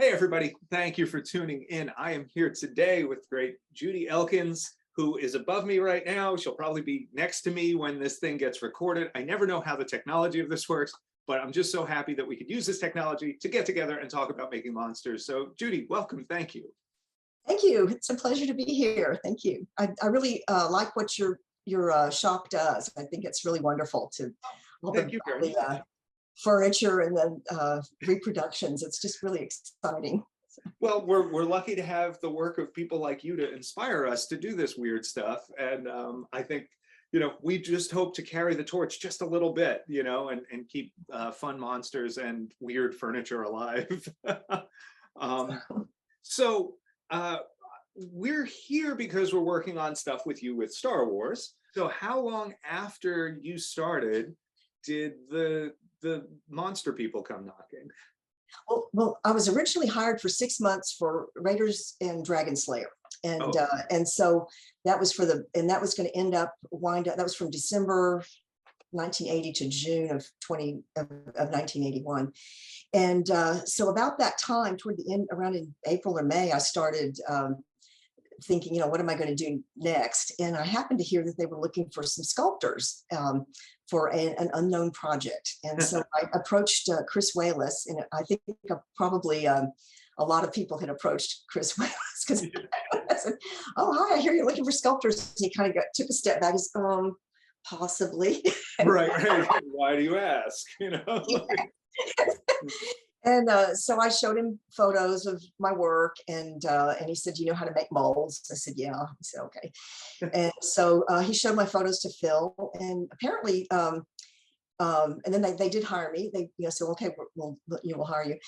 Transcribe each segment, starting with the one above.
Hey, everybody. Thank you for tuning in. I am here today with great Judy Elkins, who is above me right now. She'll probably be next to me when this thing gets recorded. I never know how the technology of this works, but I'm just so happy that we could use this technology to get together and talk about making monsters. So Judy, welcome. Thank you. Thank you. It's a pleasure to be here. Thank you. I really like what your shop does. I think it's really wonderful to all Thank you very much. Furniture and the reproductions. It's just really exciting. Well, we're lucky to have the work of people like you to inspire us to do this weird stuff. And I think, we just hope to carry the torch just a little bit, and keep fun monsters and weird furniture alive. So we're here because we're working on stuff with you with Star Wars. So how long after you started did the monster people come knocking? Well, I was originally hired for 6 months for Raiders and Dragon Slayer, and so that was that was going to wind up. That was from December 1980 to June of 1981, and so about that time, toward the end, around in April or May, I started thinking, what am I going to do next? And I happened to hear that they were looking for some sculptors for an unknown project. And so I approached Chris Wayless, and I think probably a lot of people had approached Chris Wayless because I said, "Oh, hi, I hear you're looking for sculptors." And he kind of took a step back. He's, possibly. Right. Why do you ask? And so I showed him photos of my work, and he said, "Do you know how to make molds?" I said, "Yeah." He said, "Okay." And so he showed my photos to Phil, and apparently, and then they did hire me. They said, "Okay, we'll hire you."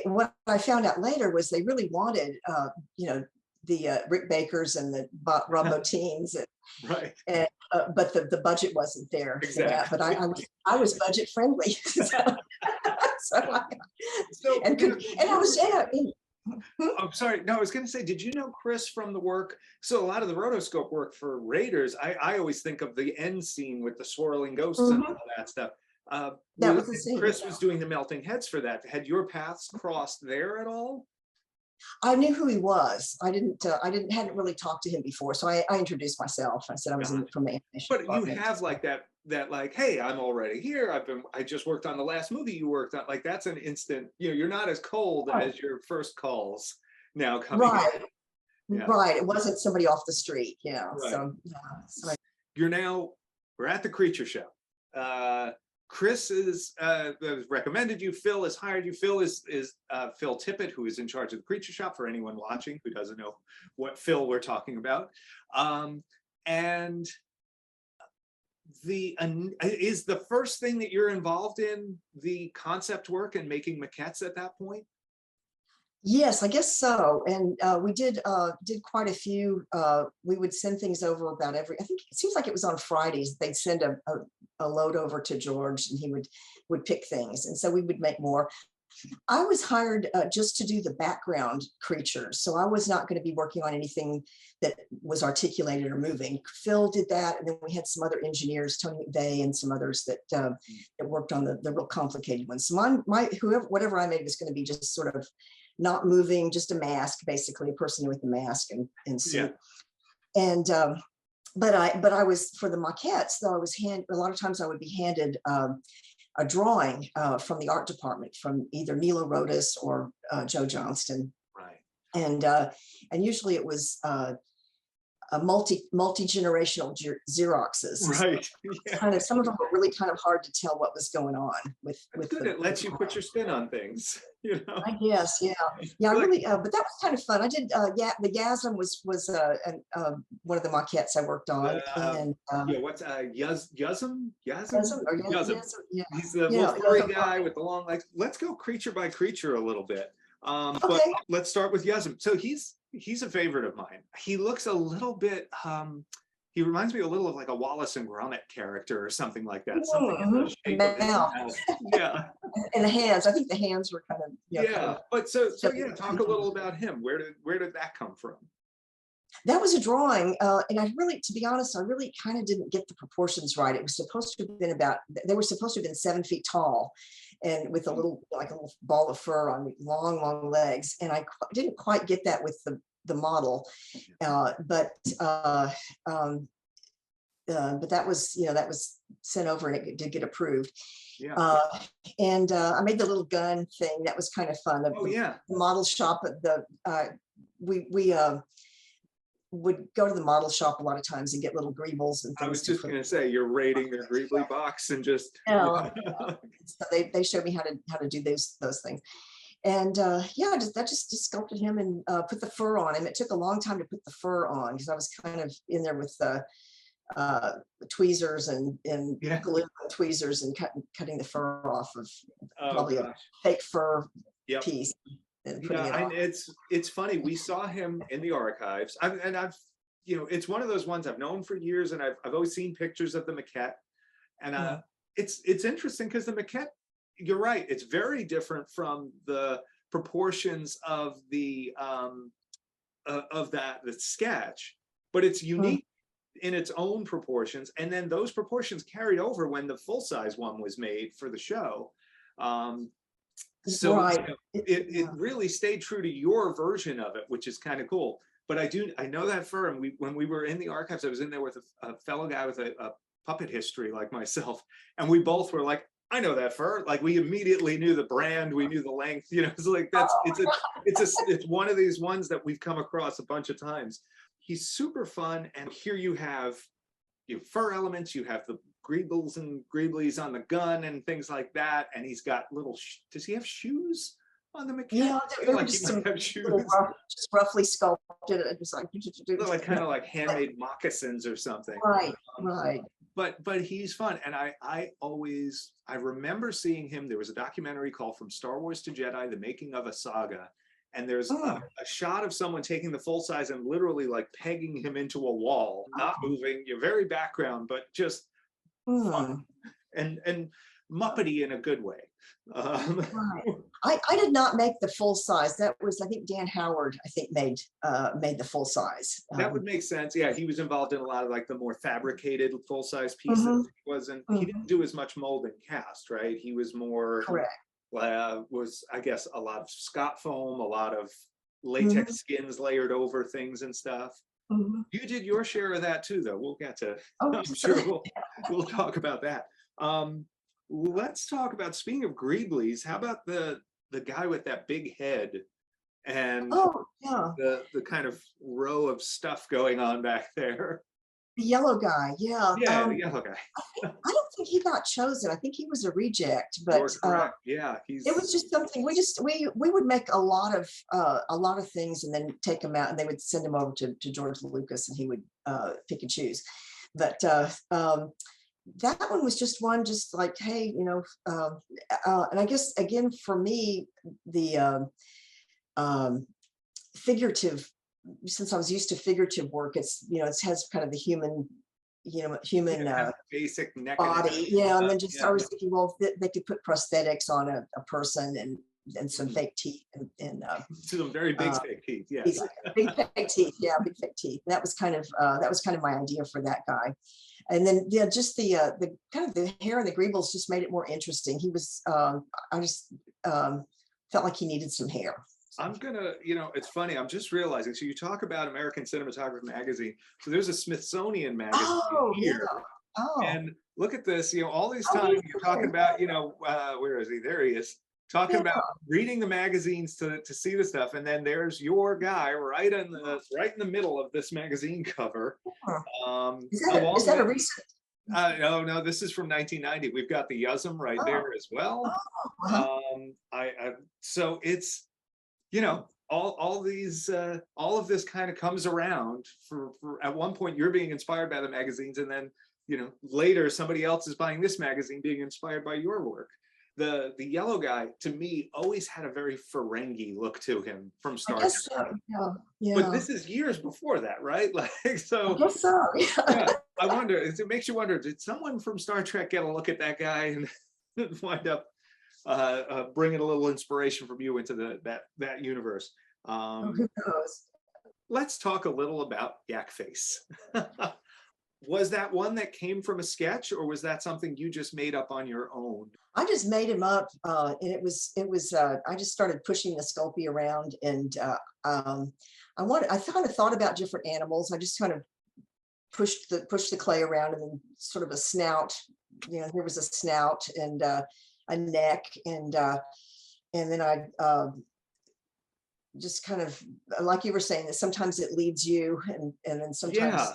What I found out later was they really wanted the Rick Bakers and the Rob Bottin's, Right. And but the budget wasn't there for that. But I was budget friendly. I'm sorry. No, I was going to say, did you know Chris from the work? So a lot of the rotoscope work for Raiders, I always think of the end scene with the swirling ghosts and all that stuff. That was the scene. Chris was doing the melting heads for that. Had your paths crossed there at all? I knew who he was. I hadn't really talked to him before, so I introduced myself. I said I was from the animation. But department. You have like that like, hey, I'm already here. I just worked on the last movie you worked on. Like that's an instant. You're not as cold as your first calls now coming. Right. In. Yeah. Right. It wasn't somebody off the street. Yeah. Right. So we're at the Creature Show. Chris is recommended you. Phil has hired you. Phil is Phil Tippett, who is in charge of the Creature Shop, for anyone watching who doesn't know what Phil we're talking about. And is the first thing that you're involved in the concept work and making maquettes at that point? Yes, I guess so. And we did quite a few. We would send things over about I think it seems like it was on Fridays. They'd send a load over to George, and he would pick things. And so we would make more. I was hired just to do the background creatures. So I was not going to be working on anything that was articulated or moving. Phil did that. And then we had some other engineers, Tony McVeigh and some others that worked on the real complicated ones. So whatever I made was going to be just sort of not moving, just a mask, basically a person with a mask and suit. Yeah. And but I was, for the maquettes though, a lot of times I would be handed a drawing from the art department from either Nilo Rodas or Joe Johnston. Right. And usually it was a multi-generational Xeroxes. Right. Yeah. Some of them were really kind of hard to tell what was going on with good. It lets you put your spin on things, I guess, yeah. I really, but that was kind of fun. I did, the Yasm was one of the maquettes I worked on. What's Yasm? Yeah. He's the little furry guy with the long legs. Let's go creature by creature a little bit. But let's start with Yasm. So he's a favorite of mine. He looks a little bit, he reminds me a little of like a Wallace and Gromit character or something like that. Something in the shape of his mouth. Yeah. And the hands, I think the hands were kind of, But so talk a little about him. Where did that come from? That was a drawing, and to be honest, I really kind of didn't get the proportions right. It was supposed to have been they were supposed to have been 7 feet tall, and with a little, like a little ball of fur on long legs. And I didn't quite get that with the model, but that was, that was sent over and it did get approved. Yeah. And I made the little gun thing. That was kind of fun. The model shop at we would go to the model shop a lot of times and get little greebles and things. I was just going to say, you're raiding their greebly box and just. So they showed me how to do those things. And that just sculpted him and put the fur on him. It took a long time to put the fur on because I was kind of in there with tweezers and glue and tweezers and cutting the fur off of probably a fake fur piece. And it's funny. We saw him in the archives, I've it's one of those ones I've known for years, and I've always seen pictures of the maquette, and it's interesting because the maquette, you're right, it's very different from the proportions of the sketch, but it's unique in its own proportions, and then those proportions carried over when the full-size one was made for the show. So it really stayed true to your version of it, which is kind of cool. But I know that fur, and when we were in the archives, I was in there with a fellow guy with a puppet history like myself, and we both were like, I know that fur. Like, we immediately knew the brand, we knew the length. It's like it's one of these ones that we've come across a bunch of times. He's super fun, and here you have fur elements, you have the greebles and greeblies on the gun and things like that, and he's got little. Does he have shoes on the maquette? Yeah, there were just some just roughly sculpted. It was like kind of like handmade moccasins or something. Right. But he's fun, and I remember seeing him. There was a documentary called From Star Wars to Jedi: The Making of a Saga. And there's a shot of someone taking the full size and literally like pegging him into a wall, not moving, very background, but just fun and Muppety in a good way. Right. I did not make the full size. That was, I think, Dan Howard, made the full size. That would make sense. Yeah, he was involved in a lot of like the more fabricated full size pieces. He didn't do as much mold and cast, right? He was more correct. Was, I guess, a lot of Scott foam, a lot of latex skins layered over things and stuff. You did your share of that too, though. We'll get to. I'm sure we'll talk about that. Let's talk about, speaking of greeblies, how about the guy with that big head and the kind of row of stuff going on back there? The yellow guy, the yellow guy. I don't think he got chosen. I think he was a reject, but it was just something we would make a lot of things and then take them out, and they would send them over to George Lucas, and he would pick and choose. But that one was just one, just like, hey, and I guess again for me, the figurative. Since I was used to figurative work, it's it has kind of the human basic neck body, and then just I was thinking, well, they could put prosthetics on a person and some fake teeth and some very big fake teeth, big fake teeth, big fake teeth. That was kind of my idea for that guy. And then just the kind of the hair and the greebles just made it more interesting. He was I just felt like he needed some hair. I'm gonna, it's funny, I'm just realizing, so you talk about American Cinematography Magazine, so there's a Smithsonian magazine here. And look at this, all these times you're talking about, where is he? There he is. Talking about reading the magazines to see the stuff, and then there's your guy right in the middle of this magazine cover. Is that a recent? No, this is from 1990. We've got the Yuzum right there as well. So it's, all of this kind of comes around for at one point you're being inspired by the magazines, and then later somebody else is buying this magazine being inspired by your work. The yellow guy, to me, always had a very Ferengi look to him from Star Trek. But this is years before that, right? Like, so. I guess so. I wonder. It makes you wonder. Did someone from Star Trek get a look at that guy and wind up bringing a little inspiration from you into that universe? Who knows? Let's talk a little about Yak Face. Was that one that came from a sketch, or was that something you just made up on your own? I just made him up, and I just started pushing the Sculpey around, and I kind of thought about different animals. I just kind of pushed the clay around, and then sort of a snout. There was a snout and a neck, and then I just kind of, like you were saying, that sometimes it leads you, and then sometimes. Yeah.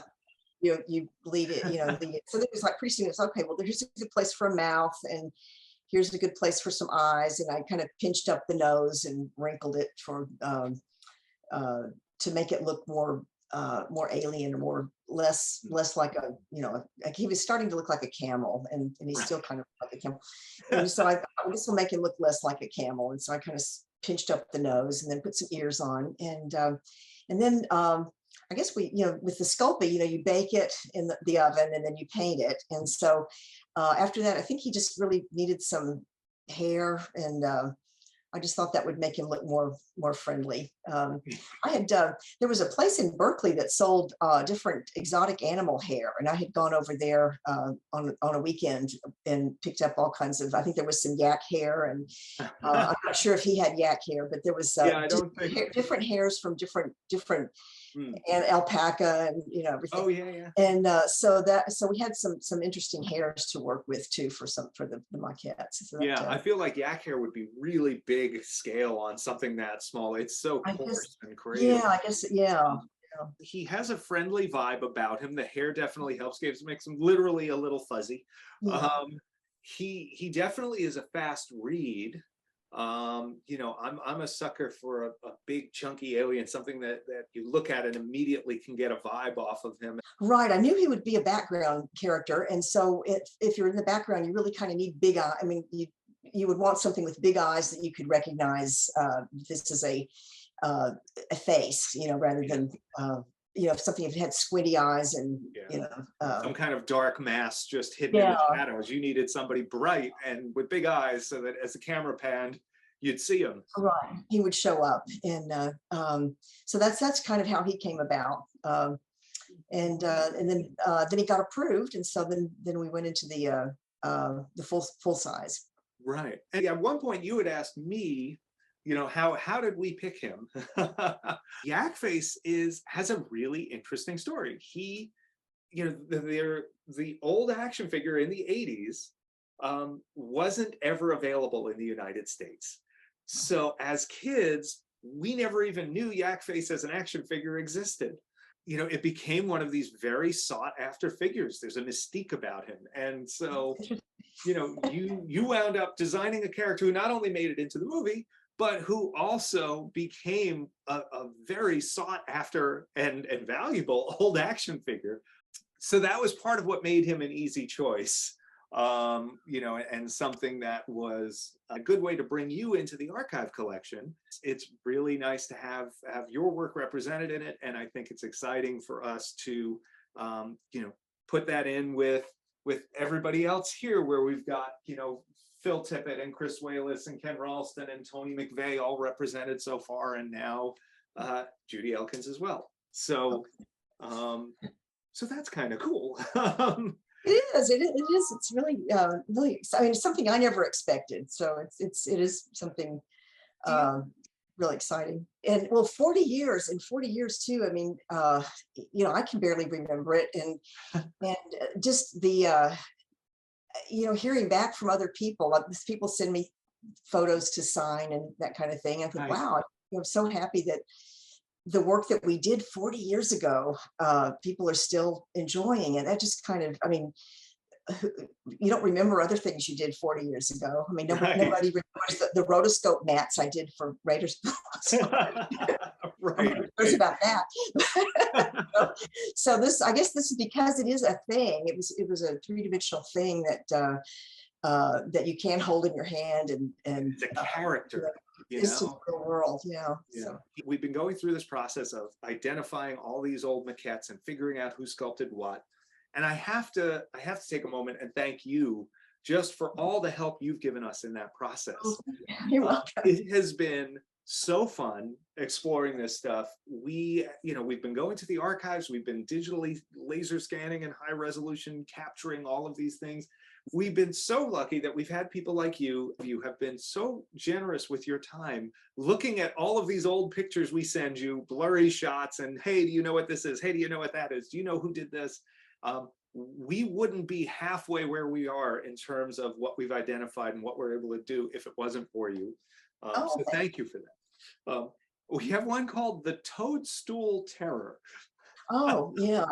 You lead it, lead it. So it was like pretty soon it's okay, well, here's a good place for a mouth, and here's a good place for some eyes. And I kind of pinched up the nose and wrinkled it for to make it look more alien, or less like a, like he was starting to look like a camel, and he's still kind of like a camel. And so I this will make him look less like a camel. And so I kind of pinched up the nose and then put some ears on. And then I guess with the Sculpey, you bake it in the oven, and then you paint it. And so after that, I think he just really needed some hair, and I just thought that would make him look more friendly. There was a place in Berkeley that sold different exotic animal hair, and I had gone over there on a weekend and picked up all kinds of. I think there was some yak hair, and I'm not sure if he had yak hair, but there was different hairs from different. And alpaca, and everything. Oh yeah. And so we had some interesting hairs to work with too for the maquettes. So I feel like yak hair would be really big scale on something that small. It's so coarse and crazy. Yeah, I guess. Yeah. He has a friendly vibe about him. The hair definitely helps. Makes him literally a little fuzzy. Yeah. He definitely is a fast read. I'm a sucker for a big chunky alien, something that you look at and immediately can get a vibe off of him. Right. I knew he would be a background character, and so if you're in the background, you really kind of need big eye. I mean, you would want something with big eyes that you could recognize. This is a face, rather than something if it had squinty eyes and some kind of dark mass just hidden in the shadows. You needed somebody bright and with big eyes, so that as the camera panned, you'd see him. Right, he would show up, and so that's kind of how he came about. And then he got approved, and so then we went into the full size. Right, and at one point you had asked me, how did we pick him? Yak Face has a really interesting story. He, the old action figure in the 80s wasn't ever available in the United States. So as kids, we never even knew Yak Face as an action figure existed. It became one of these very sought after figures. There's a mystique about him. And so, you wound up designing a character who not only made it into the movie, but who also became a very sought after and valuable old action figure. So that was part of what made him an easy choice, and something that was a good way to bring you into the archive collection. It's really nice to have your work represented in it, and I think it's exciting for us to, put that in with everybody else here, where we've got, Phil Tippett and Chris Wallace and Ken Ralston and Tony McVeigh all represented so far, and now Judy Elkins as well. So, so that's kind of cool. It is. It's really, really. I mean, it's something I never expected. So it is something really exciting. And 40 years too. I mean, I can barely remember it, and just the. Hearing back from other people, people send me photos to sign and that kind of thing. I think, nice. Wow, I'm so happy that the work that we did 40 years ago, people are still enjoying it. That just kind of, I mean, you don't remember other things you did 40 years ago. I mean, nobody remembers the rotoscope mats I did for Raiders. Right. There's about that. So this, I guess, this is because it is a thing. It was a three-dimensional thing that that you can hold in your hand, and it's a character. It's the real world. Yeah. So we've been going through this process of identifying all these old maquettes and figuring out who sculpted what. And I have to take a moment and thank you just for all the help you've given us in that process. You're welcome. It has been so fun exploring this stuff. We've been going to the archives, we've been digitally laser scanning and high resolution capturing all of these things. We've been so lucky that we've had people like you. You have been so generous with your time, looking at all of these old pictures we send you, blurry shots, and hey, do you know what this is? Hey, do you know what that is? Do you know who did this? We wouldn't be halfway where we are in terms of what we've identified and what we're able to do if it wasn't for you. So thank you for that. We have one called the Toadstool Terror. Oh, yeah.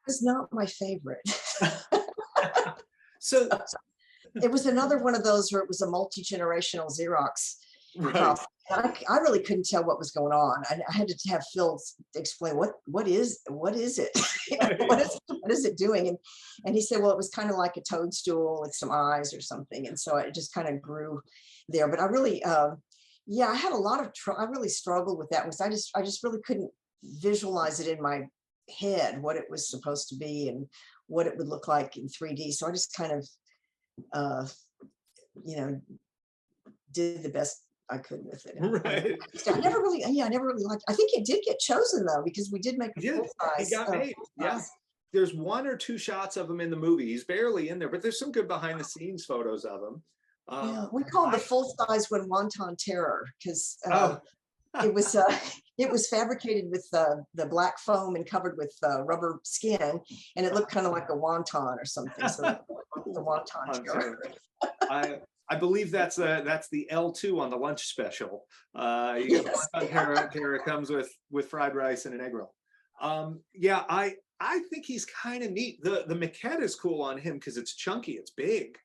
It's not my favorite. So it was another one of those where it was a multi-generational Xerox right. copy. I really couldn't tell what was going on. I had to have Phil explain what is it? What is it doing? And he said, well, it was kind of like a toadstool with some eyes or something. And so it just kind of grew there. But I really, I had a lot of I really struggled with that because I just really couldn't visualize it in my head what it was supposed to be and what it would look like in 3D. So I just kind of, did the best I could with it. Right. I never really liked. I think it did get chosen though because we did make a full size. He got made. Yeah. There's 1 or 2 shots of him in the movie. He's barely in there, but there's some good behind the scenes photos of him. We called the full size one Wonton Terror because it was fabricated with the black foam and covered with rubber skin, and it looked kind of like a wonton or something. So the Wonton Terror. I believe that's the L2 on the lunch special. You get Wonton Terror comes with fried rice and an egg roll. I think he's kind of neat. The maquette is cool on him because it's chunky, it's big.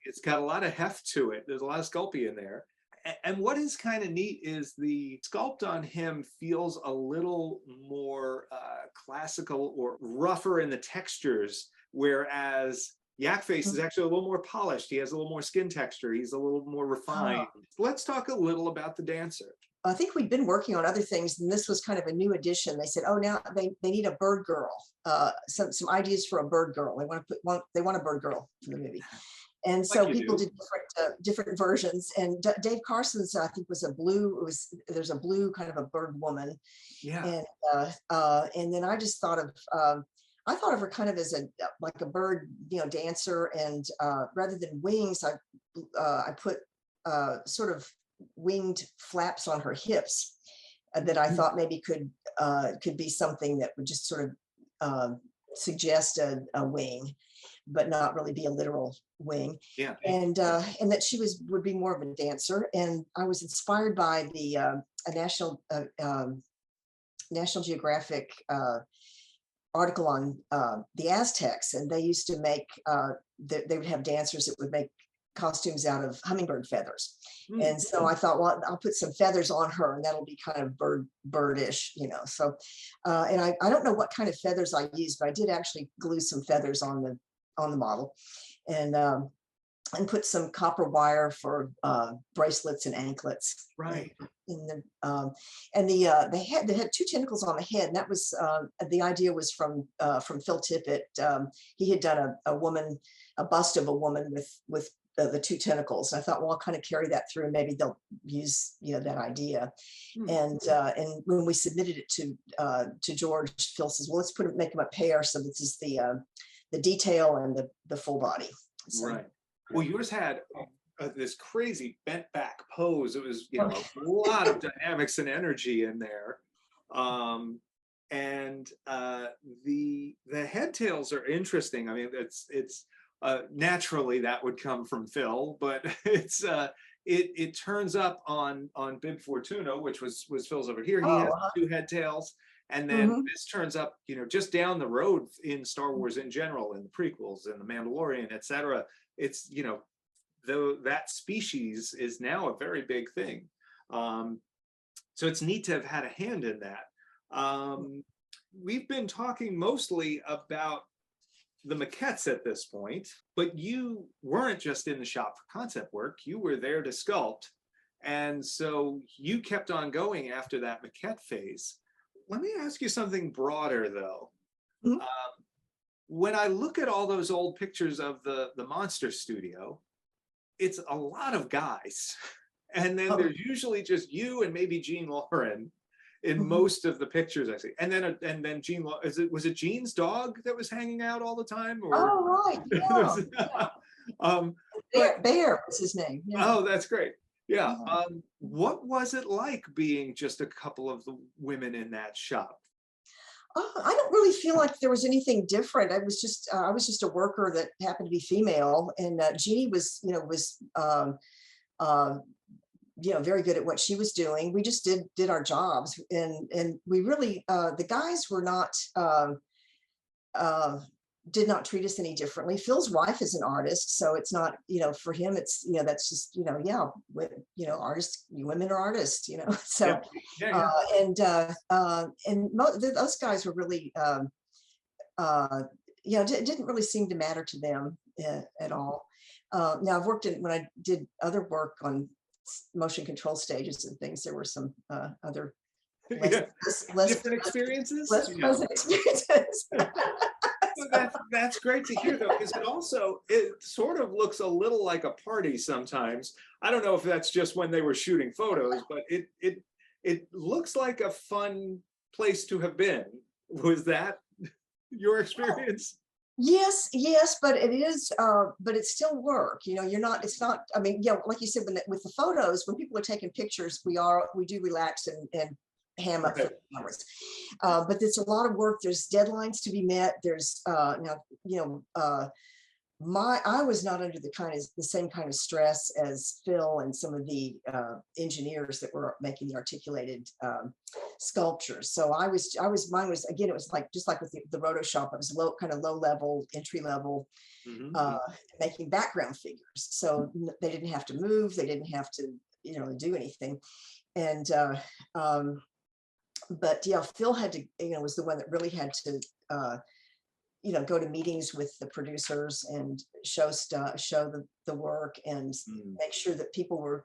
It's got a lot of heft to it. There's a lot of Sculpey in there. And what is kind of neat is the sculpt on him feels a little more classical or rougher in the textures, whereas Yak Face is actually a little more polished. He has a little more skin texture. He's a little more refined. Let's talk a little about the dancer. I think we'd been working on other things, and this was kind of a new addition. They said, "Oh, now they need a bird girl. Some ideas for a bird girl. They want a bird girl for the movie." And so people did different versions. And Dave Carson's, I think, was a blue. There's a blue kind of a bird woman. Yeah. And then I just thought of her kind of as like a bird, dancer. And rather than wings, I put sort of winged flaps on her hips that I thought maybe could be something that would just sort of suggest a wing, but not really be a literal wing. Yeah. And that she would be more of a dancer. And I was inspired by the a National Geographic article on the Aztecs, and they used to make they would have dancers that would make costumes out of hummingbird feathers. And so I thought, well, I'll put some feathers on her and that'll be kind of birdish, so and I don't know what kind of feathers I used, but I did actually glue some feathers on the model, and put some copper wire for bracelets and anklets. Right. They had 2 tentacles on the head, and that was the idea was from Phil Tippett. He had done a bust of a woman with the 2 tentacles. And I thought, well, I'll kind of carry that through, and maybe they'll use that idea. And when we submitted it to George, Phil says, well, let's make them a pair, so this is the detail and the full body. So, right. Well, yours had this crazy bent back pose. It was a lot of dynamics and energy in there. And the head tails are interesting. I mean, it's naturally that would come from Phil, but it turns up on Bib Fortuna, which was Phil's over here. He has 2 head tails, and then this turns up, just down the road in Star Wars in general, in the prequels and the Mandalorian, etc. It's though that species is now a very big thing. So it's neat to have had a hand in that. We've been talking mostly about the maquettes at this point, but you weren't just in the shop for concept work, you were there to sculpt. And so you kept on going after that maquette phase. Let me ask you something broader though. When I look at all those old pictures of the Monster Studio, it's a lot of guys. And then Oh. there's usually just you and maybe Jean Lauren in Mhm. most of the pictures I see. And then Jean, was it Jean's dog that was hanging out all the time? Or Oh, right. Yeah. Yeah. um, but Bear was his name. Yeah. oh, that's great. Yeah. Yeah. What was it like being just a couple of the women in that shop? I don't really feel like there was anything different. I was just a worker that happened to be female, and Jeannie was, uh, very good at what she was doing. We just did our jobs, and we really, the guys were not. Uh, did not treat us any differently. Phil's wife is an artist, so it's not, for him, it's, that's just, yeah, artists, women are artists, so, Yeah, yeah. those guys were really, it didn't really seem to matter to them at all. Now I've worked when I did other work on motion control stages and things, there were some other less, Yeah. less, Different experiences. less Yeah. pleasant experiences. Well, that's great to hear though, because it sort of looks a little like a party sometimes. I don't know if that's just when they were shooting photos, but it looks like a fun place to have been. Was that your experience? Yes, but but it's still work. It's not, I mean, like you said, with the photos, when people are taking pictures, we do relax and ham up for the cameras. But it's a lot of work. There's deadlines to be met. There's I was not under the same kind of stress as Phil and some of the engineers that were making the articulated sculptures. So mine was, again, it was like, just like with the roto shop, I was low level, entry level, making background figures. So they didn't have to move. They didn't have to, do anything. And, but yeah, Phil had to, was the one that really had to, go to meetings with the producers and show the work, and make sure that people were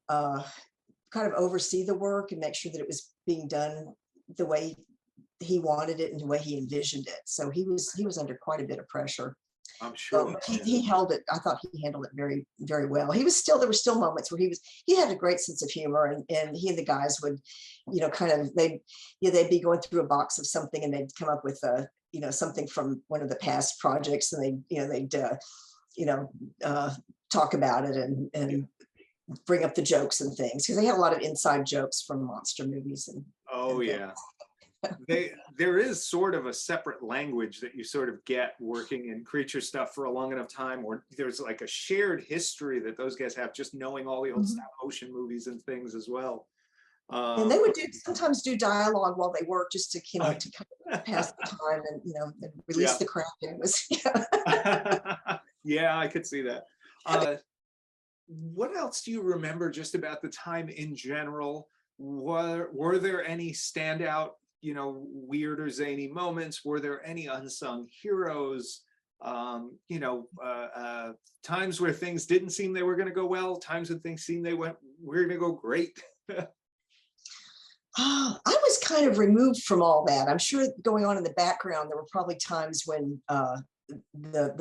kind of oversee the work and make sure that it was being done the way he wanted it and the way he envisioned it. So he was under quite a bit of pressure. I'm sure. He held it. I thought he handled it very, very well. There were still moments where he had a great sense of humor, and he and the guys would, kind of, they'd be going through a box of something and they'd come up with something from one of the past projects, and they'd talk about it and bring up the jokes and things, because they had a lot of inside jokes from monster movies and Yeah. There is sort of a separate language that you sort of get working in creature stuff for a long enough time, or there's like a shared history that those guys have, just knowing all the old stop motion movies and things as well. And they would sometimes do dialogue while they work, just to kind of pass the time and and release the crowd. It was yeah, I could see that. What else do you remember just about the time in general? Were there any standout, weird or zany moments? Were there any unsung heroes? Times where things didn't seem they were going to go well, times when things seemed we're going to go great. I was kind of removed from all that. I'm sure going on in the background, there were probably times when the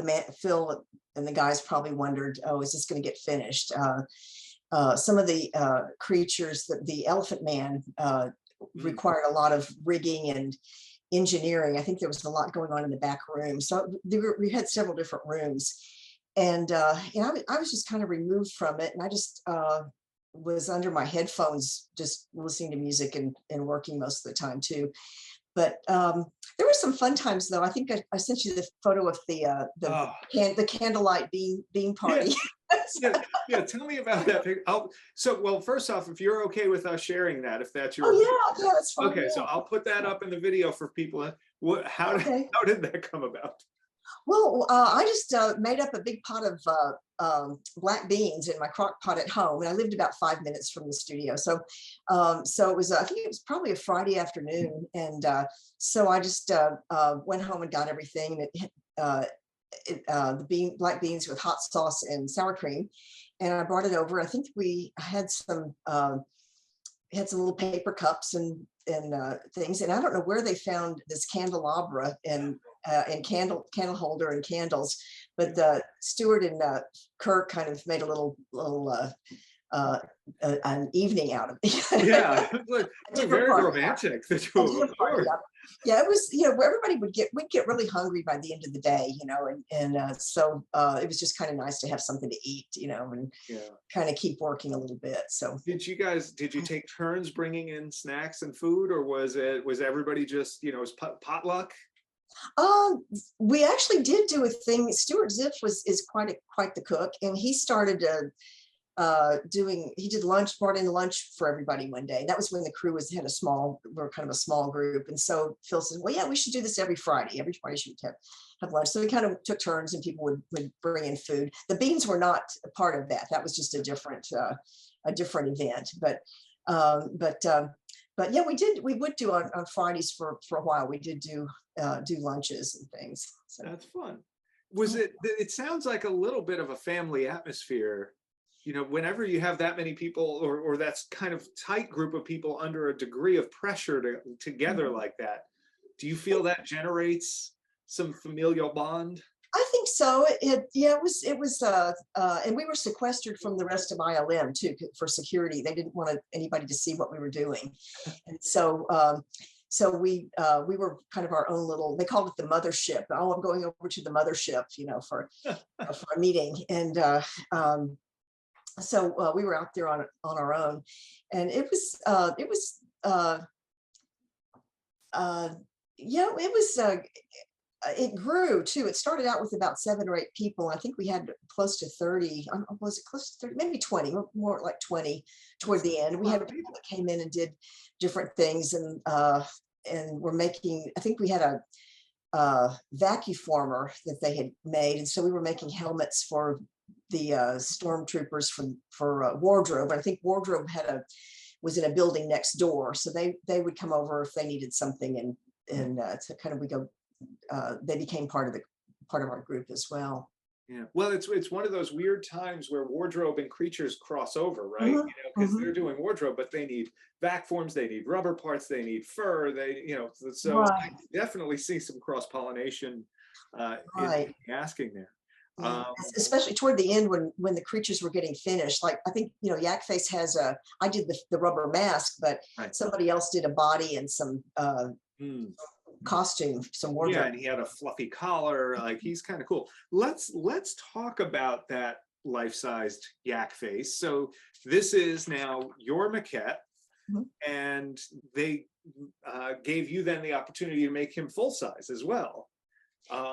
man, Phil and the guys probably wondered, oh, is this going to get finished? Some of the creatures, the Elephant Man, required a lot of rigging and engineering. I think there was a lot going on in the back room. So we had several different rooms, and I was just kind of removed from it, and I just was under my headphones, just listening to music and working most of the time too. But there were some fun times, though. I think I sent you the photo of the candlelight bean party. Yeah, tell me about that. Well, first off, if you're okay with us sharing that, if that's your yeah, that's fine. Okay, so I'll put that up in the video for people. How did that come about? Well, I just made up a big pot of black beans in my crock pot at home, and I lived about 5 minutes from the studio. So, it was, I think it was probably a Friday afternoon, and so I just went home and got everything. The black beans with hot sauce and sour cream, and I brought it over. I think we had some little paper cups and things, and I don't know where they found this candelabra and candle holder and candles, but Stuart and Kirk kind of made a little an evening out of it. Yeah, look, very romantic. The two of them. Yeah, it was, where everybody we'd get really hungry by the end of the day, so it was just kind of nice to have something to eat, and kind of keep working a little bit. So did you take turns bringing in snacks and food, or was everybody just, was potluck? We actually did do a thing. Stuart Ziff is quite the cook, and he started he did lunch, brought in lunch for everybody one day. That was when the crew we're kind of a small group. And so Phil says, well, yeah, we should do this every Friday. Every Friday should have lunch. So we kind of took turns, and people would bring in food. The beans were not a part of that. That was just a different event. But yeah, we would do on Fridays for a while. We did do lunches and things. So that's fun. It sounds like a little bit of a family atmosphere. Whenever you have that many people, or that's kind of tight group of people under a degree of pressure together like that, do you feel that generates some familial bond? I think so. It was, and we were sequestered from the rest of ILM too for security. They didn't want anybody to see what we were doing, and so we were kind of our own little. They called it the mothership. Oh, I'm going over to the mothership, for a meeting, and so we were out there on our own, and it grew too. It started out with about 7 or 8 people. I think we had close to 30. Was it close to 30? Maybe 20, more like 20 toward the end. We had people that came in and did different things, and we're making. I think we had a vacuformer that they had made, and so we were making helmets for the stormtroopers for wardrobe. I think wardrobe was in a building next door, so they would come over if they needed something, and so kind of they became part of our group as well. Yeah, well, it's one of those weird times where wardrobe and creatures cross over, right? Because they're doing wardrobe, but they need vac forms, they need rubber parts, they need fur, so I definitely see some cross pollination in asking there. Especially toward the end when the creatures were getting finished. Like I think Yak Face has I did the rubber mask, but somebody else did a body and some costume, some wardrobe. Yeah, and he had a fluffy collar. Like he's kind of cool. Let's talk about that life-sized Yak Face. So this is now your maquette, and they gave you then the opportunity to make him full size as well.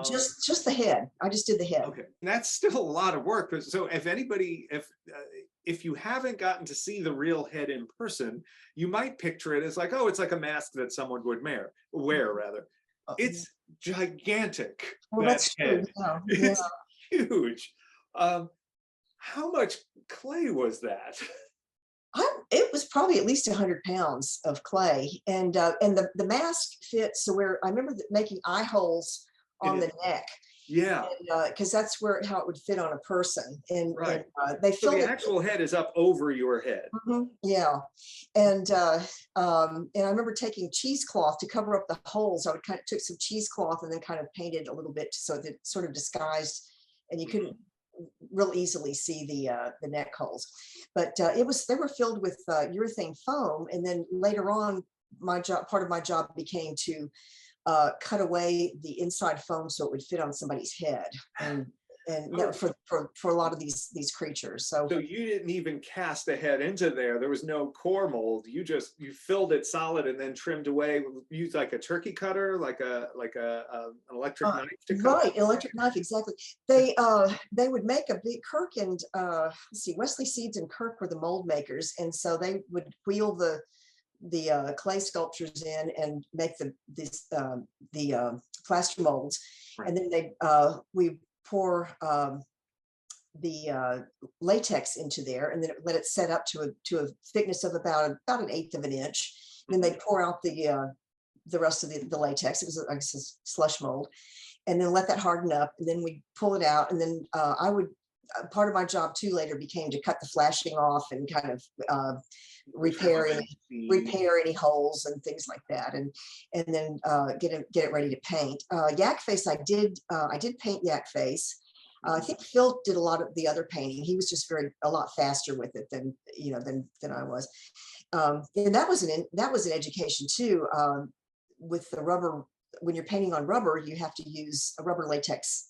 Just the head. I just did the head. Okay, and that's still a lot of work. So if you haven't gotten to see the real head in person, you might picture it as like, oh, it's like a mask that someone would wear rather. It's gigantic. Well, that's head. True. It's huge. How much clay was that? It was probably at least 100 pounds of clay, and the mask fits. So I remember making eye holes on the neck. Yeah, because that's how it would fit on a person, and they so the actual head is up over your head. Yeah, and I remember taking cheesecloth to cover up the holes. I would took some cheesecloth and then kind of painted a little bit so that it sort of disguised, and you couldn't real easily see the neck holes. But they were filled with urethane foam, and then later on, part of my job became to cut away the inside foam so it would fit on somebody's head, and for a lot of these creatures. So you didn't even cast a head into there. There was no core mold. You filled it solid and then trimmed away. Used like a turkey cutter, like an electric knife to cut. Right, electric knife, exactly. They would make a big and Wesley Seeds and Kirk were the mold makers, and so they would wheel the clay sculptures in and make the plaster molds, and then we pour the latex into there, and then let it set up to a thickness of about 1/8 of an inch. And then they pour out the rest of the latex. It was like a slush mold, and then let that harden up, and then we pull it out, and then part of my job too later became to cut the flashing off and kind of repair any holes and things like that, and then get it ready to paint. Yak Face, I did paint Yak Face. I think Phil did a lot of the other painting. He was just a lot faster with it than than I was. And that was an education too. With the rubber, when you're painting on rubber, you have to use a rubber latex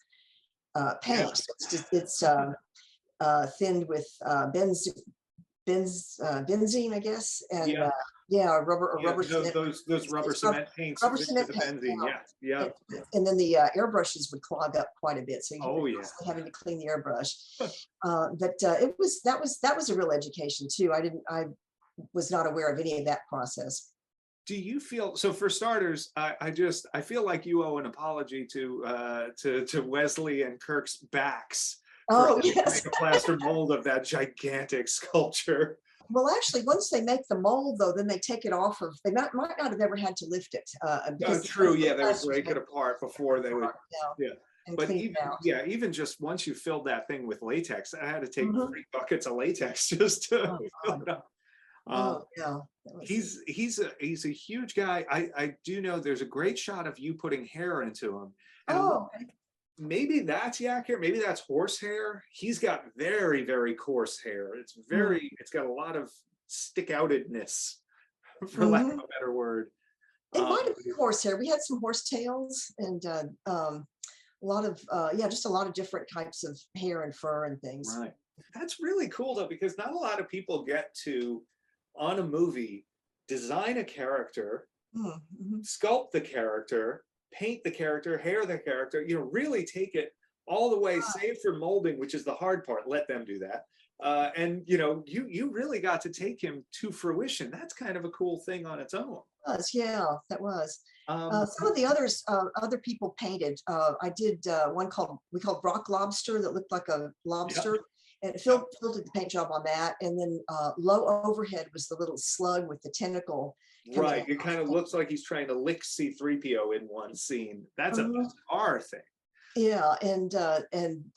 paint. Yeah. So it's thinned with benzene, I guess, and Yeah. yeah, rubber cement. Those rubber cement paints Rubber with cement the paint, benzene. Yeah. and then the airbrushes would clog up quite a bit, so Oh you're yeah. constantly having to clean the airbrush. But that was a real education too. I was not aware of any of that process. Do you feel so? For starters, I feel like you owe an apology to Wesley and Kirk's backs for Oh having to yes. make a plaster mold of that gigantic sculpture. Well, actually, once they make the mold, though, then they take it off of. They might not have ever had to lift it because True. Yeah, they would plaster's break it made apart before they would. yeah, Yeah. and But clean even it out. even just once you filled that thing with latex, I had to take Mhm. 3 buckets of latex just to Oh, fill God. it up. Oh, yeah. That was, He's a huge guy. I do know there's a great shot of you putting hair into him, and oh, maybe that's yak hair, maybe that's horse hair. He's got very, very coarse hair. It's got a lot of stick outedness, for lack of mhm. a better word. It Um, might have been horsehair. We had some horse tails and a lot of just a lot of different types of hair and fur and things. right. That's really cool though, because not a lot of people get to, on a movie, design a character, Mm-hmm. sculpt the character, paint the character, hair the character, really take it all the way, save for molding, which is the hard part. Let them do that. And you really got to take him to fruition. That's kind of a cool thing on its own. Yeah, that was. Um, Some of the others, other people painted. I did one we called rock lobster that looked like a yeah, lobster, and Phil did the paint job on that. And then low overhead was the little slug with the tentacle coming right. out. It kind of looks like he's trying to lick C-3PO in one scene. That's a bizarre thing. Yeah, and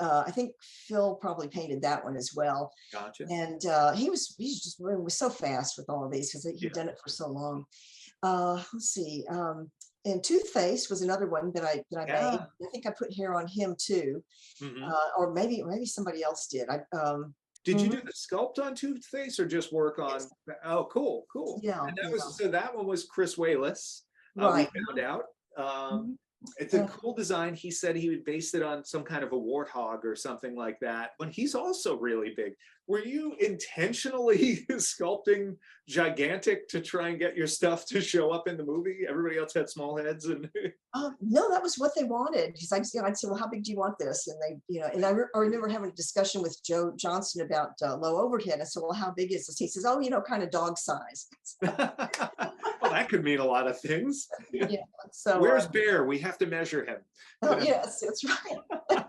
I think Phil probably painted that one as well. Gotcha. And he's just was so fast with all of these because he'd done it for so long. Let's see. And Toothface was another one that I made. I think I put hair on him too, or maybe somebody else did. Did you do the sculpt on Toothface or just work on? Yes. Oh, cool. Yeah. And that one was Chris Wayless. Right. We found out. Mhm. It's a cool design. He said he would base it on some kind of a warthog or something like that. But he's also really big. Were you intentionally sculpting gigantic to try and get your stuff to show up in the movie? Everybody else had small heads, and No, that was what they wanted. Because I'd say, well, how big do you want this? And they, and I remember having a discussion with Joe Johnston about low overhead. I said, well, how big is this? He says, oh, kind of dog size. well, that could mean a lot of things. Yeah. So where's Bear? We have to measure him. Oh, yes, that's right.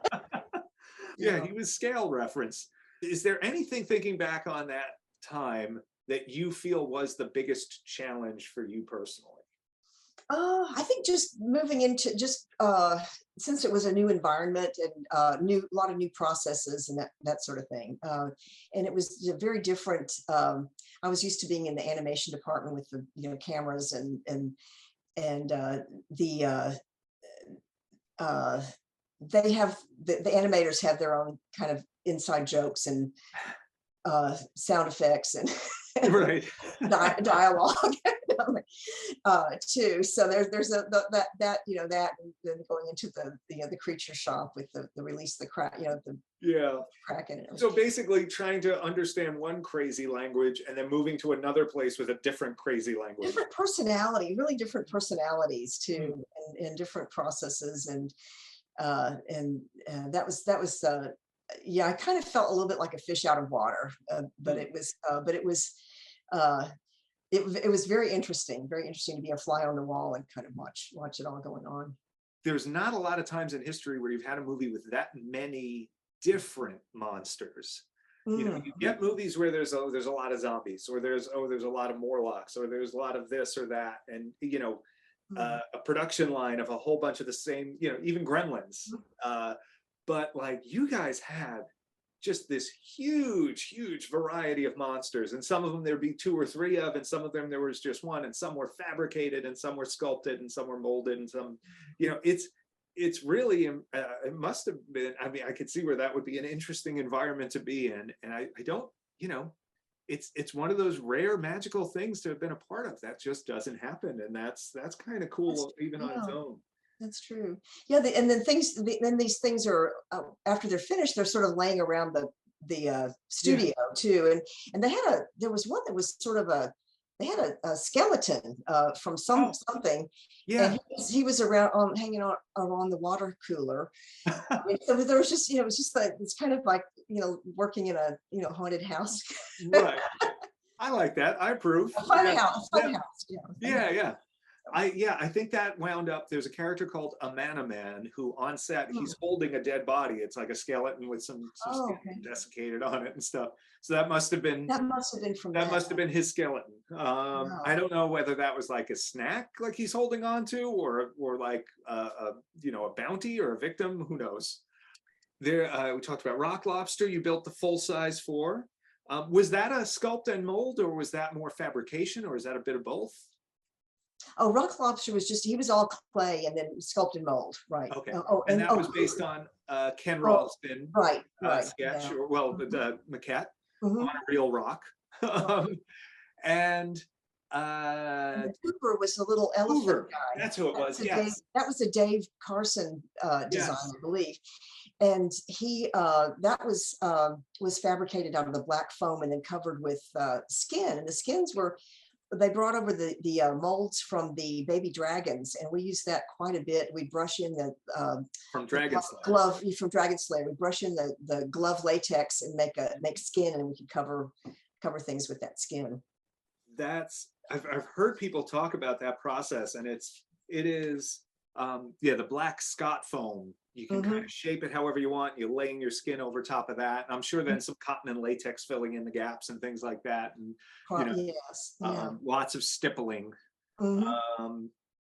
Yeah, he was scale reference. Is there anything, thinking back on that time, that you feel was the biggest challenge for you personally? I think just moving into since it was a new environment and a lot of new processes and that sort of thing, and it was very different. I was used to being in the animation department with the cameras and they have the animators have their own kind of inside jokes and sound effects and right. dialogue too. So there's that and then going into the creature shop with the release the crack, the crack in it. So basically trying to understand one crazy language and then moving to another place with a different crazy language. Different personality, really different personalities too, and different processes and that was I kind of felt a little bit like a fish out of water, but it was very interesting to be a fly on the wall and kind of watch it all going on. There's not a lot of times in history where you've had a movie with that many different monsters. You get movies where there's a lot of zombies, or there's a lot of Morlocks, or there's a lot of this or that, and a production line of a whole bunch of the same, even Gremlins. But like you guys had just this huge variety of monsters, and some of them there'd be 2 or 3 of, and some of them there was just one, and some were fabricated, and some were sculpted, and some were molded, and some, it's really, it must have been, I mean, I could see where that would be an interesting environment to be in. And I don't, it's one of those rare magical things to have been a part of that just doesn't happen. And that's kind of cool, even on its own. That's true. Yeah, and then these things are after they're finished, they're sort of laying around the studio too. And there was one that was sort of they had a skeleton from something. Yeah. And he was around hanging out around the water cooler. So there was just, it was just like, it's kind of like, working in a, haunted house. Right. I like that. I approve. A fun house. Yeah. I think that wound up, there's a character called Amanaman who on set, he's holding a dead body. It's like a skeleton with some skin desiccated on it and stuff. So that must have been must have been his skeleton. I don't know whether that was like a snack like he's holding on to, or like a bounty or a victim, who knows. There we talked about Rock Lobster, you built the full size for. Was that a sculpt and mold, or was that more fabrication, or is that a bit of both? Oh, Rock Lobster was he was all clay and then sculpt and mold, right? Okay. And that was based on Ken Ralston sketch, or the maquette on a real rock. And Hoover was the little elephant guy. That's who it was. Yes, that was a Dave Carson design, I believe. And he that was fabricated out of the black foam and then covered with skin. And the skins they brought over the molds from the baby dragons, and we use that quite a bit. We brush in the from Dragon Slayer. Glove from Dragon Slayer. We brush in the glove latex and make skin, and we can cover things with that skin. I've heard people talk about that process, and it is the black Scott foam. You can kind of shape it however you want. You're laying your skin over top of that. And I'm sure then some cotton and latex filling in the gaps and things like that. And lots of stippling.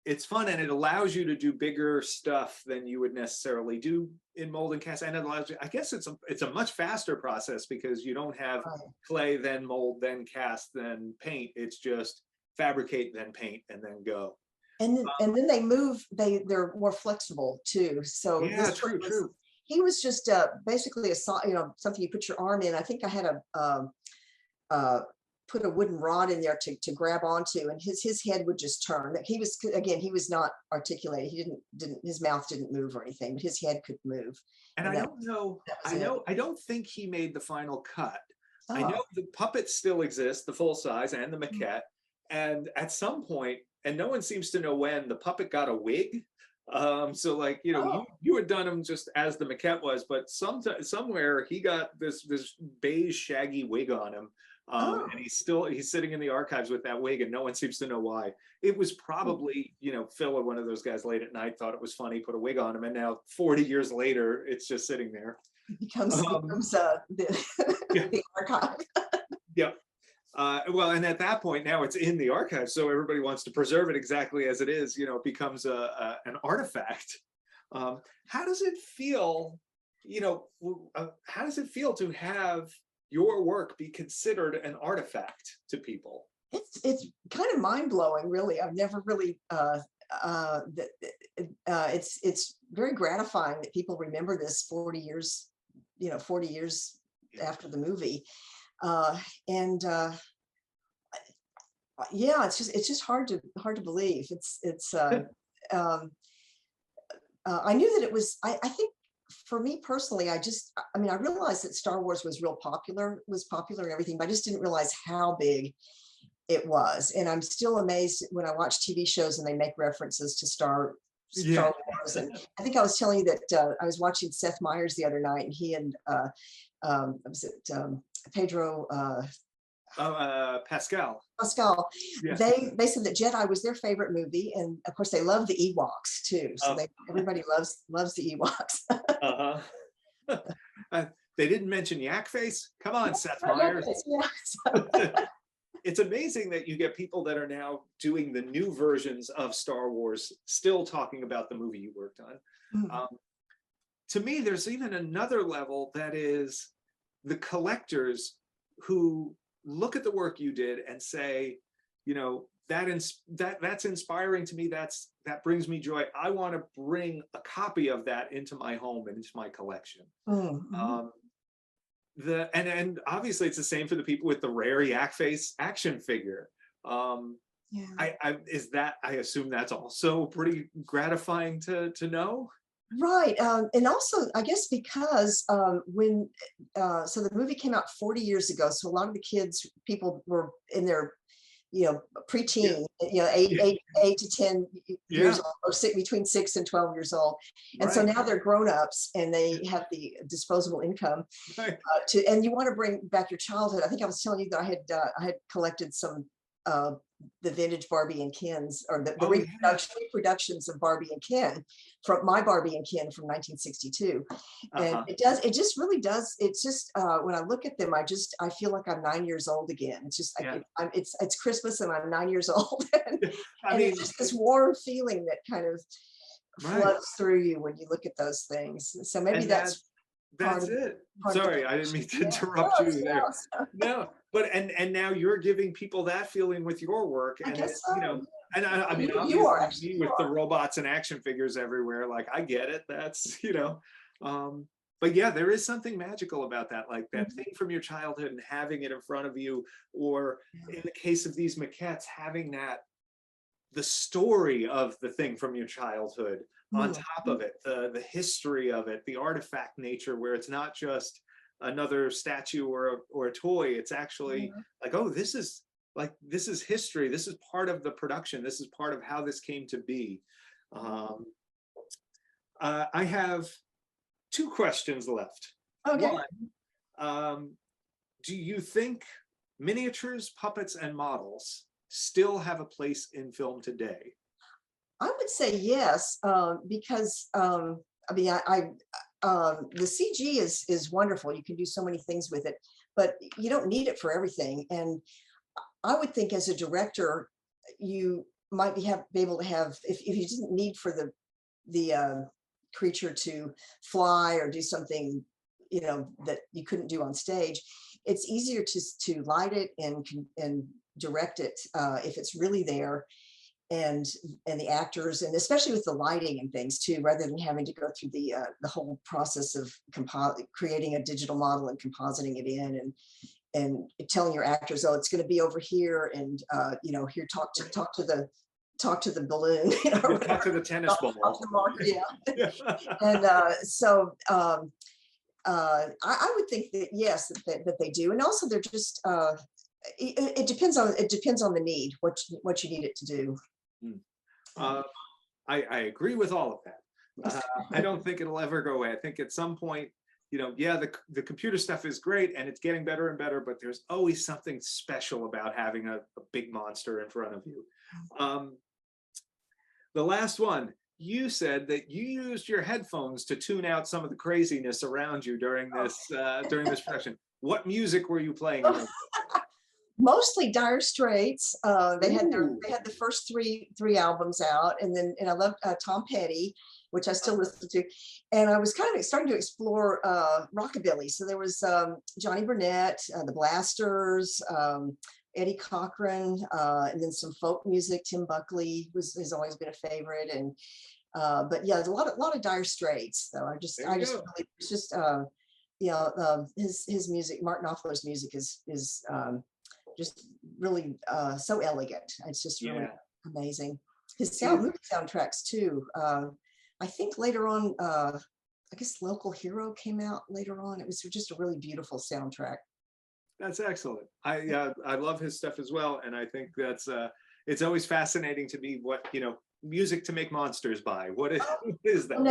It's fun, and it allows you to do bigger stuff than you would necessarily do in mold and cast. And it allows you, I guess it's a much faster process because you don't have clay, then mold, then cast, then paint. It's just fabricate, then paint, and then go. And then they move. They're more flexible too. So true. He was just basically something you put your arm in. I think I had put a wooden rod in there to grab onto, and his head would just turn. He was not articulated. He didn't his mouth didn't move or anything, but his head could move. And I don't know. I don't think he made the final cut. I know the puppets still exist, the full size and the maquette. And at some point, and no one seems to know when, the puppet got a wig. So like, you had done him just as the maquette was, but somewhere he got this beige shaggy wig on him. And he's sitting in the archives with that wig, and no one seems to know why. It was probably, Phil or one of those guys late at night thought it was funny, put a wig on him, and now 40 years later, it's just sitting there. It becomes the archive. Yep. Well, and at that point now it's in the archive, so everybody wants to preserve it exactly as it is. It becomes an artifact. How does it feel? How does it feel to have your work be considered an artifact to people? It's kind of mind blowing, really. I've never really. It's very gratifying that people remember this 40 years, 40 years after the movie. It's just hard to believe. I knew that it was. I think for me personally, I realized that Star Wars was popular and everything, but I just didn't realize how big it was. And I'm still amazed when I watch TV shows and they make references to Star Wars. And I think I was telling you that I was watching Seth Meyers the other night, and he and Pedro Pascal. Yeah. They said that Jedi was their favorite movie, and of course they love the Ewoks too. So everybody loves the Ewoks. They didn't mention Yak Face. Come on, Seth Meyers. It's amazing that you get people that are now doing the new versions of Star Wars still talking about the movie you worked on. To me, there's even another level, that is the collectors who look at the work you did and say, that's inspiring to me. That brings me joy. I want to bring a copy of that into my home and into my collection. Mm-hmm. And obviously it's the same for the people with the rare yak face action figure. Yeah. I assume that's also pretty gratifying to know. Right. And also, I guess because so the movie came out 40 years ago, so a lot of the people were in their, preteen, eight to 10 years old, or between 6 and 12 years old. And so now they're grown-ups and they have the disposable income and you want to bring back your childhood. I think I was telling you that I had collected some the vintage Barbie and Kens, or the reproductions of Barbie and Ken, from my Barbie and Ken from 1962. And it just really does. It's just when I look at them, I feel like I'm 9 years old again. It's just it's Christmas and I'm 9 years old. And it's just this warm feeling that kind of floods through you when you look at those things. So maybe that's it. Sorry, I didn't mean to interrupt you there. No, but and now you're giving people that feeling with your work, and and I mean, you are actually with the robots and action figures everywhere. Like, I get it. That's but yeah, there is something magical about that, like that thing from your childhood and having it in front of you, or in the case of these maquettes, having the story of the thing from your childhood on top of it, the history of it, the artifact nature, where it's not just another statue or a toy. It's actually like, oh, this is history. This is part of the production. This is part of how this came to be. I have 2 questions left. Okay. One, do you think miniatures, puppets, and models still have a place in film today? I would say yes, because I mean, the CG is wonderful. You can do so many things with it, but you don't need it for everything. And I would think as a director, you might be able to have, if you didn't need for the creature to fly or do something, that you couldn't do on stage, it's easier to light it and direct it if it's really there. And the actors, and especially with the lighting and things too, rather than having to go through the whole process of creating a digital model and compositing it in, and telling your actors, oh, it's going to be over here, and here, talk to the balloon, or talk to the tennis ball. And so I would think that yes, that they do, and also they're just it depends on the need, what you need it to do. I agree with all of that. I don't think it'll ever go away. I think at some point, the computer stuff is great and it's getting better and better, but there's always something special about having a big monster in front of you. The last one, you said that you used your headphones to tune out some of the craziness around you during this production. What music were you playing? Mostly Dire Straits. They had the first three albums out, and I loved Tom Petty, which I still listen to. And I was kind of starting to explore rockabilly. So there was Johnny Burnett, the Blasters, Eddie Cochran, and then some folk music. Tim Buckley has always been a favorite, and but yeah, there's a lot of Dire Straits. So his music, Martin Knopfler's music is just really so elegant. It's just really amazing. His movie soundtracks too. I think later on, I guess Local Hero came out later on. It was just a really beautiful soundtrack. That's excellent. I love his stuff as well, and I think that's it's always fascinating to me what music to make monsters by. What is that?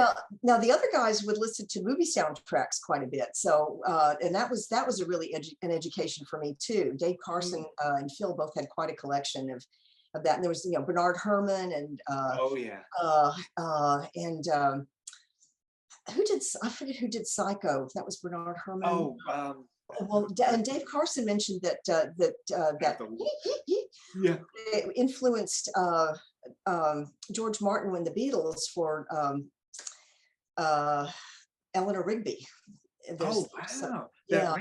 Now the other guys would listen to movie soundtracks quite a bit. So and that was a really an education for me too. Dave Carson and Phil both had quite a collection of that. And there was Bernard Herrmann and I forget who did Psycho. That was Bernard Herrmann. Well, and Dave Carson mentioned that influenced George Martin when the Beatles for Eleanor Rigby. Wow. Yeah.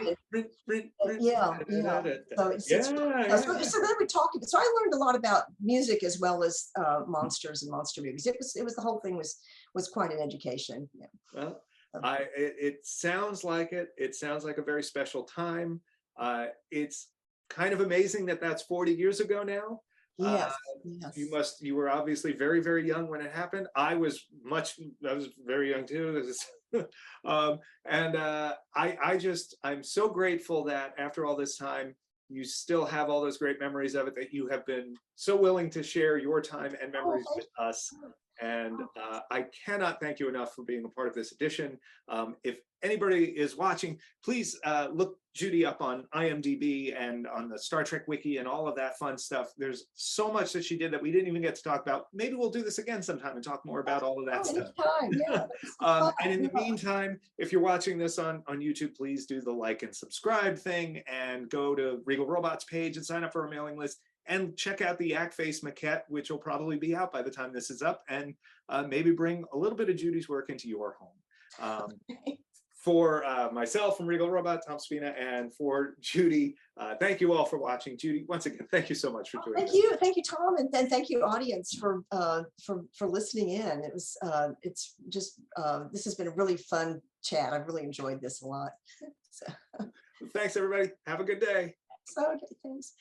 Yeah. So it's so then we talked. So I learned a lot about music as well as monsters and monster movies. It was the whole thing was quite an education. Yeah. Well, it sounds like it. It sounds like a very special time. It's kind of amazing that that's 40 years ago now. Yes. You were obviously very, very young when it happened. I was very young too. I'm so grateful that after all this time, you still have all those great memories of it, that you have been so willing to share your time and memories with us. And I cannot thank you enough for being a part of this edition. If anybody is watching, please look Judy up on IMDb and on the Star Trek Wiki and all of that fun stuff. There's so much that she did that we didn't even get to talk about. Maybe we'll do this again sometime and talk more about all of that stuff. And in the meantime, if you're watching this on YouTube, please do the like and subscribe thing and go to Regal Robots page and sign up for our mailing list. And check out the Yak Face maquette, which will probably be out by the time this is up, and maybe bring a little bit of Judy's work into your home. For myself from Regal Robot, Tom Spina, and for Judy, thank you all for watching. Judy, once again, thank you so much for joining us. Thank you, Tom, and then thank you, audience, for listening in. It's just this has been a really fun chat. I've really enjoyed this a lot. So. Thanks, everybody. Have a good day. Okay, thanks.